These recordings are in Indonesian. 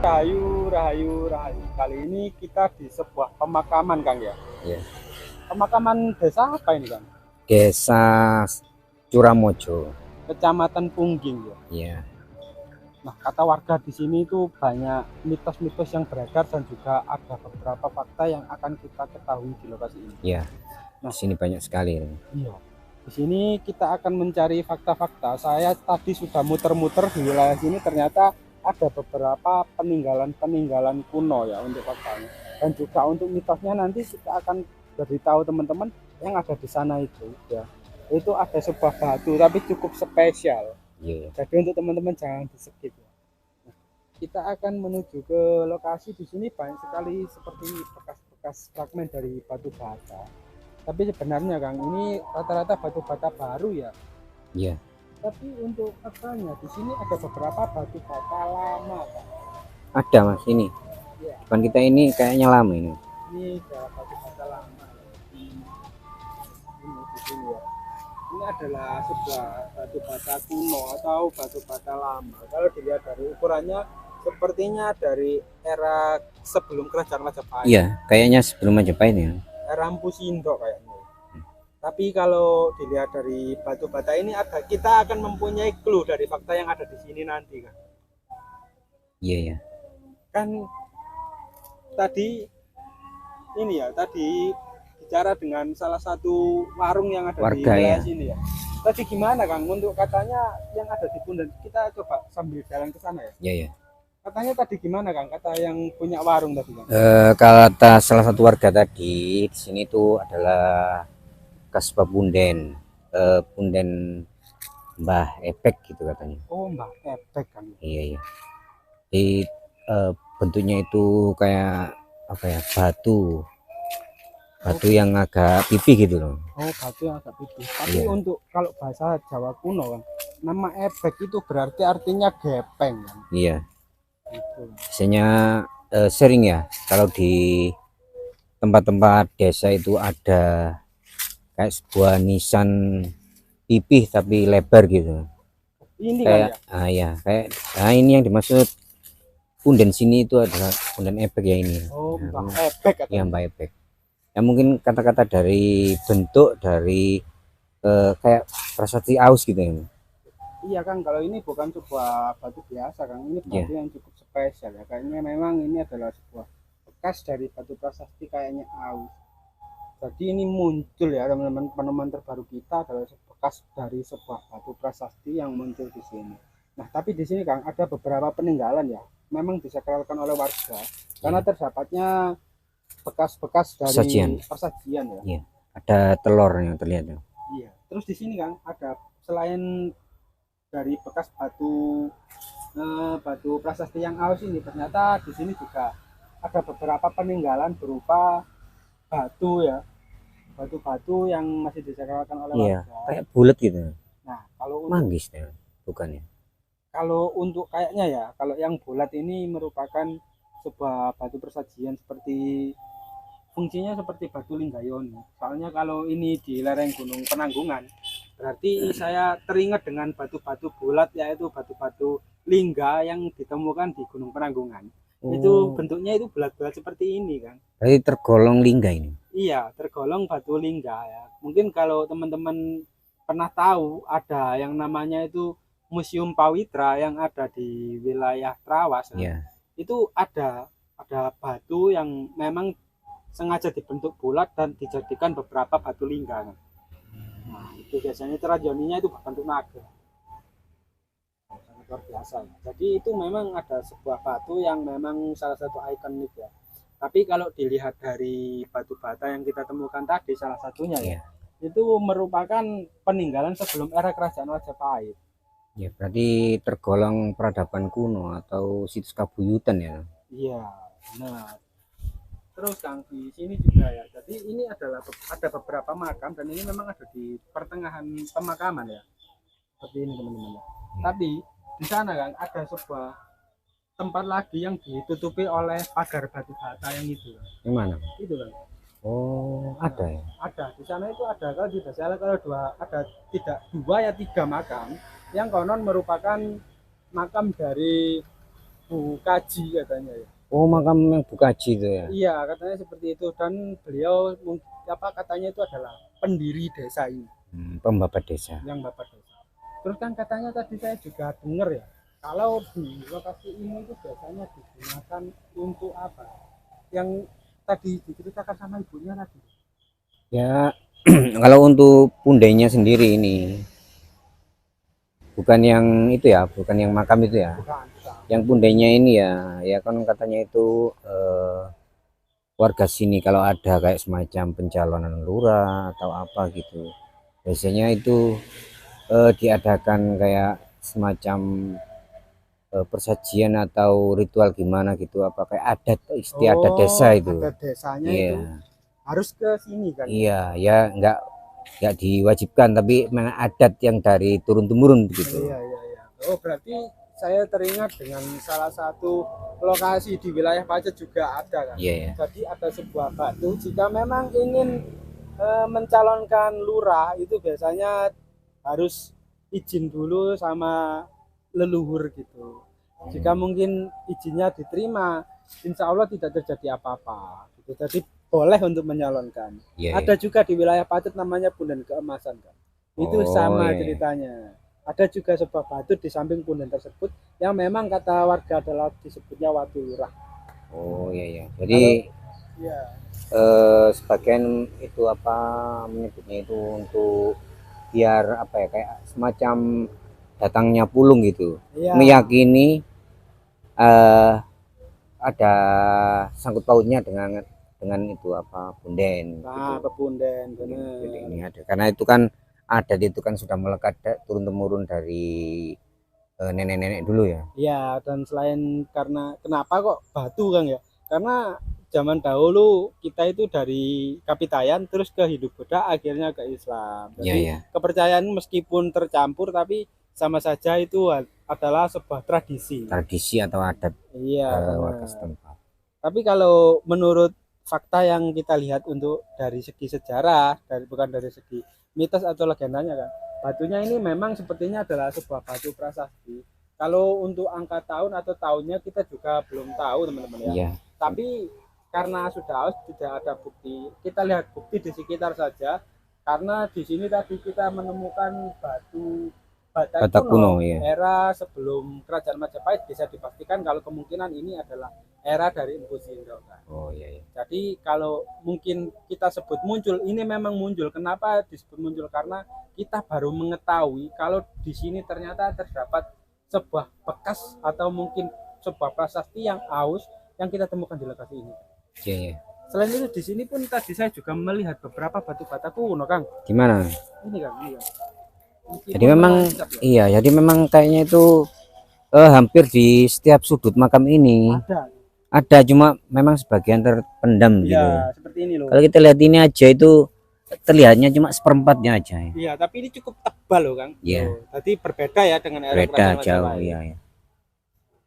Rahayu, Rahayu, Rahayu. Kali ini kita di sebuah pemakaman, Kang ya. Iya. Pemakaman desa apa ini, Kang? Desa Curamojo. Kecamatan Pungging ya. Iya. Nah, kata warga di sini itu banyak mitos-mitos yang beredar dan juga ada beberapa fakta yang akan kita ketahui di lokasi ini. Iya. Nah, Di sini banyak sekali. iya. Di sini kita akan mencari fakta-fakta. Saya tadi sudah muter-muter di wilayah sini, ternyata ada beberapa peninggalan-peninggalan kuno ya untuk faktanya. Dan juga untuk mitosnya nanti kita akan beritahu teman-teman yang ada di sana itu ya. Itu ada sebuah batu tapi cukup spesial. Iya. Jadi untuk teman-teman jangan di-skip ya. Nah, kita akan menuju ke lokasi. Di sini banyak sekali seperti bekas-bekas fragmen dari batu bata. Tapi sebenarnya Kang, ini rata-rata batu bata baru ya. Iya. Tapi untuk faktanya di sini ada beberapa batu bata lama, Kang. Ada Mas ini. Ya, Depan kita ini kayaknya lama ini. ini ada batu bata lama. Ini di sini ya. Ini adalah sebuah batu bata kuno atau batu bata lama. Kalau dilihat dari ukurannya, sepertinya dari era sebelum kerajaan Majapahit. Iya, kayaknya sebelum Majapahit ya. Era Empu Sindok kayaknya. Tapi kalau dilihat dari batu bata ini kita akan mempunyai clue dari fakta yang ada di sini nanti kan. Iya ya. Kan tadi ini ya, tadi bicara dengan salah satu warung yang ada di Warga wilayah ya. sini ya. Tadi gimana Kang untuk katanya yang ada di Pundan? Kita coba sambil jalan ke sana ya. Iya ya. Katanya tadi gimana Kang? Kata yang punya warung tadi Kang. Kata salah satu warga tadi di sini itu adalah Kasbah Punden. Punden Mbah Epek gitu katanya. Oh, Mbah Epek Kang. Iya ya. Di bentuknya itu kayak apa ya, batu yang agak pipih gitu loh. Oh, batu yang agak pipih. Tapi Iya. untuk kalau bahasa Jawa kuno Kang, nama Ebek itu berarti artinya gepeng kan. Iya. Gitu. Biasanya sering ya kalau di tempat-tempat desa itu ada kayak sebuah nisan pipih tapi lebar gitu. Ini kan Kayak ya. ya kayak ini yang dimaksud punden sini itu adalah punden ebek ya ini. Oh, Nah, Mbah Ebek ya katanya. Mbak Ebek. Ya mungkin kata-kata dari bentuk dari kayak prasasti aus gitu ya. Iya Kang, kalau ini bukan sebuah batu biasa Kang, ini batu Ya, yang cukup spesial ya. Kayaknya memang ini adalah sebuah bekas dari batu prasasti kayaknya aus. Jadi ini muncul ya teman-teman, penemuan terbaru kita adalah bekas dari sebuah batu prasasti yang muncul di sini. Nah, tapi di sini Kang ada beberapa peninggalan ya. Memang disakralkan oleh warga karena ya. terdapatnya bekas-bekas Sajian. dari persajian ya. Ya. Ada telur yang terlihat. Iya. Terus di sini Kang ada selain dari bekas batu prasasti yang aus ini, ternyata di sini juga ada beberapa peninggalan berupa batu ya, batu-batu yang masih disakralkan oleh Iya, warga. kayak bulat gitu. Nah, kalau untuk Manggis ya, bukan ya? kayaknya ya, kalau yang bulat ini merupakan sebuah batu persajian seperti fungsinya seperti batu linggayon. Soalnya kalau ini di lereng Gunung Penanggungan, berarti saya teringat dengan batu-batu bulat yaitu batu-batu lingga yang ditemukan di Gunung Penanggungan. Itu bentuknya itu bulat-bulat seperti ini kan. Berarti tergolong lingga ini. Iya, tergolong batu lingga ya. Mungkin kalau teman-teman pernah tahu ada yang namanya itu Museum Pawitra yang ada di wilayah Trawas. Iya. Itu ada batu yang memang sengaja dibentuk bulat dan dijadikan beberapa batu lingga. Nah, itu biasanya terajoninya itu berbentuk naga. Sangat luar biasa. Jadi itu memang ada sebuah batu yang memang salah satu ikonik ya. Tapi kalau dilihat dari batu bata yang kita temukan tadi salah satunya ya, Iya. itu merupakan peninggalan sebelum era kerajaan Majapahit. Ya, berarti tergolong peradaban kuno atau situs kabuyutan ya. Iya, nah terus Kang di sini juga ya. Jadi ini adalah ada beberapa makam dan ini memang ada di pertengahan pemakaman ya. Seperti ini teman-teman. Tapi di sana Kang ada sebuah tempat lagi yang ditutupi oleh pagar batu bata yang itu. Yang mana? Itu kan. Oh, ada ya. Ada di sana itu ada kalau tidak salah kalau tidak dua ya tiga makam yang konon merupakan makam dari Bukaji katanya ya. Oh, makam yang Bukaji itu ya. Iya, katanya seperti itu, dan beliau katanya itu adalah pendiri desa ini, Pembabat desa. yang bapak desa. Terus kan katanya tadi saya juga dengar ya, kalau di lokasi ini itu biasanya digunakan untuk apa? Yang tadi diceritakan sama ibunya tadi. Ya, kalau untuk pundainya sendiri ini bukan yang itu ya, bukan yang makam itu ya. Bukan, bukan. Yang pundainya ini ya kan katanya itu warga sini kalau ada kayak semacam pencalonan lurah atau apa gitu. Biasanya itu diadakan kayak semacam persajian atau ritual gimana gitu, apa kayak adat istiadat desa itu. Adat desanya Iya. itu harus ke sini kan? Iya, ya nggak diwajibkan tapi memang adat yang dari turun temurun begitu. Iya, iya, iya. Oh, berarti saya teringat dengan salah satu lokasi di wilayah Pacet juga ada kan. Iya, ya. Jadi ada sebuah batu, jika memang ingin mencalonkan lurah itu biasanya harus izin dulu sama leluhur gitu. Jika mungkin izinnya diterima, insya Allah tidak terjadi apa-apa gitu. Jadi boleh untuk menyalonkan. Iya, Ada juga di wilayah Pacet namanya Punden Keemasan kan. Itu Oh, sama iya, iya. ceritanya. Ada juga sebuah batu di samping punden tersebut yang memang kata warga adalah disebutnya Watu Lurah. Oh, iya, iya. Jadi Iya. sebagian itu apa menyebutnya itu untuk biar apa ya kayak semacam datangnya pulung gitu. Iya. Meyakini ada sangkut pautnya dengan itu apa punden Nah, gitu. pepunden Jadi benar. ini ada karena itu kan adat itu kan sudah melekat turun temurun dari nenek-nenek dulu ya. Iya, dan selain karena kenapa kok batu Kang ya? Karena zaman dahulu kita itu dari Kapitayan terus ke Hidup Buddha akhirnya ke Islam. Iya, Jadi ya. kepercayaan meskipun tercampur tapi sama saja itu adalah sebuah tradisi. Tradisi atau adat Iya, warga benar. setempat. Tapi kalau menurut fakta yang kita lihat untuk dari segi sejarah, bukan dari segi mitos atau legendanya kan, batunya ini memang sepertinya adalah sebuah batu prasasti. Kalau untuk angka tahun atau tahunnya kita juga belum tahu teman-teman ya. Iya. Tapi karena sudah tidak ada bukti, kita lihat bukti di sekitar saja. Karena di sini tadi kita menemukan batu bata Bata kuno kuno ya. era sebelum kerajaan Majapahit, bisa dipastikan kalau kemungkinan ini adalah era dari Empu Sindro. Oh, iya, iya. Jadi kalau mungkin kita sebut muncul, ini memang muncul. Kenapa disebut muncul? Karena kita baru mengetahui kalau di sini ternyata terdapat sebuah bekas atau mungkin sebuah prasasti yang aus yang kita temukan di lokasi ini. Iya, iya. Selain itu di sini pun tadi saya juga melihat beberapa batu bata kuno, Kang. Gimana? Ini Kang, iya. Jadi memang iya, jadi memang kayaknya itu hampir di setiap sudut makam ini ada cuma memang sebagian terpendam gitu. Iya, seperti ini loh. Kalau kita lihat ini aja itu terlihatnya cuma seperempatnya aja ya. Iya, tapi ini cukup tebal loh, Kang. Iya. Loh, Tadi berbeda ya dengan era Beda kerajaan jauh Majapahit. ya, ya.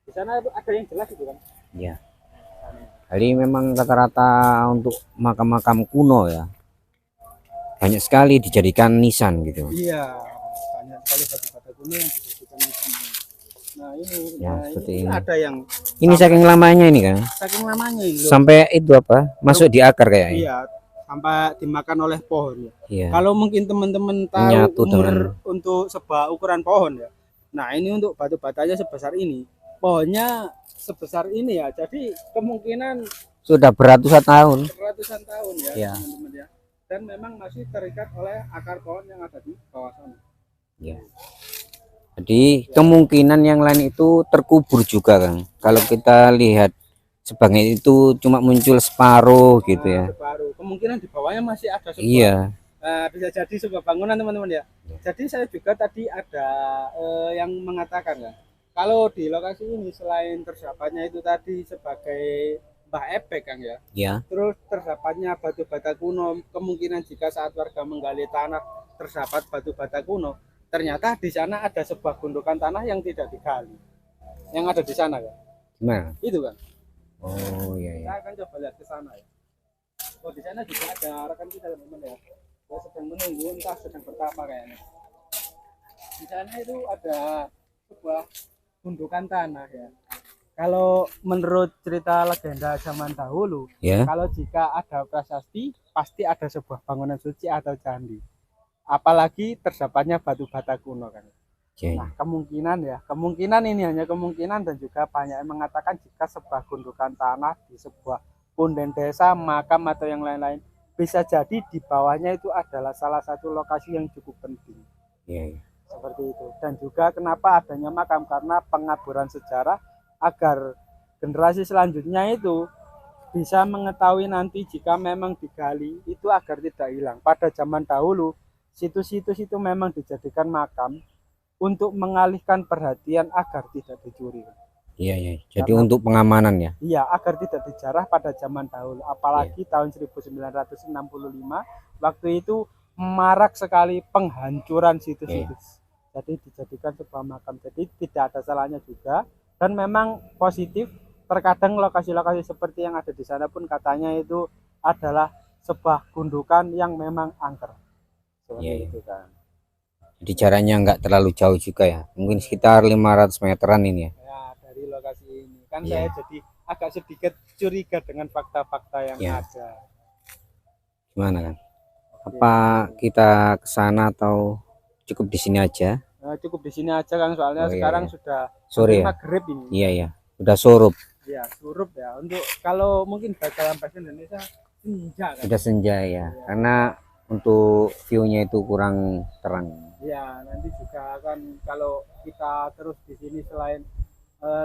Di sana ada yang jelas itu kan. Iya. Jadi memang rata-rata untuk makam-makam kuno ya banyak sekali dijadikan nisan gitu. Iya, banyak sekali batu-batu kuno yang dijadikan di sini. Nah ini, Ya, nah, seperti ini ini. ada yang Ini saking lamanya ini kan, saking lamanya ini loh. sampai itu apa masuk di akar kayaknya. Iya, sampai dimakan oleh pohon ya. Iya. Kalau mungkin teman-teman tahu Menyatu umur dengan- untuk sebuah ukuran pohon ya. Nah ini untuk batu batanya sebesar ini, pohonnya sebesar ini ya. Jadi kemungkinan Sudah beratusan tahun. ratusan tahun ya, Iya. teman-teman ya. Dan memang masih terikat oleh akar pohon yang ada di bawah sana. Ya. Jadi kemungkinan yang lain itu terkubur juga kan. Kalau kita lihat sebagian itu cuma muncul separuh gitu ya. Baru kemungkinan di bawahnya masih ada sebuah Iya. bisa jadi sebuah bangunan teman-teman ya. Jadi saya juga tadi ada yang mengatakan kan, kalau di lokasi ini selain terdapatnya itu tadi sebagai Mbah Ebek Kang ya, Ya. terus terdapatnya batu bata kuno, kemungkinan jika saat warga menggali tanah terdapat batu bata kuno, ternyata di sana ada sebuah gundukan tanah yang tidak digali, yang ada di sana kan, Gimana? itu kan. Oh iya, iya. Kita akan coba lihat ke sana ya. Oh di sana juga ada rekan kita teman-teman ya. Dia sedang menunggu, entah sedang bertapa kayaknya. Di sana itu ada sebuah gundukan tanah ya. Kalau menurut cerita legenda zaman dahulu, Ya, kalau jika ada prasasti, pasti ada sebuah bangunan suci atau candi. Apalagi terdapatnya batu bata kuno kan. ya, Nah, ya. kemungkinan ini hanya kemungkinan dan juga banyak yang mengatakan jika sebuah gundukan tanah di sebuah punden desa, makam atau yang lain-lain, bisa jadi di bawahnya itu adalah salah satu lokasi yang cukup penting. Ya, ya. Seperti itu. Dan juga kenapa adanya makam, karena pengaburan sejarah agar generasi selanjutnya itu bisa mengetahui nanti jika memang digali itu agar tidak hilang. Pada zaman dahulu, situs-situs itu memang dijadikan makam untuk mengalihkan perhatian agar tidak dicuri. Iya, iya. Jadi Karena untuk pengamanan ya. iya, agar tidak dijarah pada zaman dahulu. Iya, Apalagi tahun 1965, waktu itu marak sekali penghancuran iya, situs-situs. Jadi dijadikan sebuah makam. Jadi tidak ada salahnya juga. Dan memang positif, terkadang lokasi-lokasi seperti yang ada di sana pun katanya itu adalah sebuah gundukan yang memang angker. iya, Seperti iya. itu kan. Jadi jaraknya nggak terlalu jauh juga ya. Mungkin sekitar 500 meteran ini ya. Ya, dari lokasi ini kan Iya, saya jadi agak sedikit curiga dengan fakta-fakta yang iya. ada. Gimana kan? Oke. Apa kita ke sana atau cukup di sini aja? Nah, cukup di sini aja Kang, soalnya Oh iya, sekarang iya. sudah Sore hampir ya? maghrib ini. Iya, iya. Udah surup, Ya, surup ya. Untuk kalau mungkin dalam bahasa Indonesia senja kan. udah senja ya. Karena untuk view-nya itu kurang terang. Ya, nanti juga kan kalau kita terus di sini selain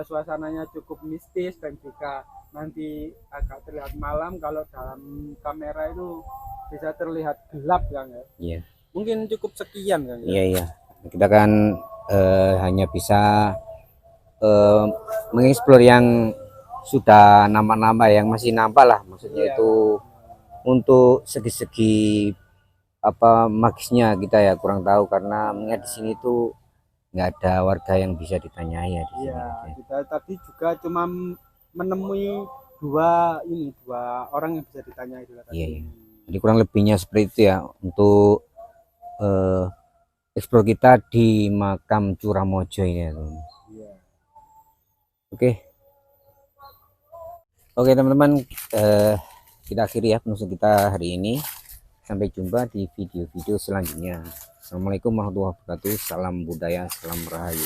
suasananya cukup mistis dan juga nanti agak terlihat malam, kalau dalam kamera itu bisa terlihat gelap Kang ya. Iya, Mungkin cukup sekian Kang ya. iya, iya. Kita kan hanya bisa eh, mengeksplor yang sudah nama-nama yang masih nampak lah, maksudnya Iya. itu untuk segi-segi apa magisnya kita ya kurang tahu karena mengingat di sini tuh nggak ada warga yang bisa ditanyai ya di sini. Iya, kita tadi juga cuma menemui dua orang yang bisa ditanya itu tadi. Iya, iya. Jadi kurang lebihnya seperti itu ya untuk eh, eksplor kita di makam Curamojo ini ya, teman. Iya. Oke, oke teman-teman, kita akhiri ya penelusuran kita hari ini. Sampai jumpa di video-video selanjutnya. Assalamualaikum warahmatullahi wabarakatuh. Salam budaya, salam rahayu.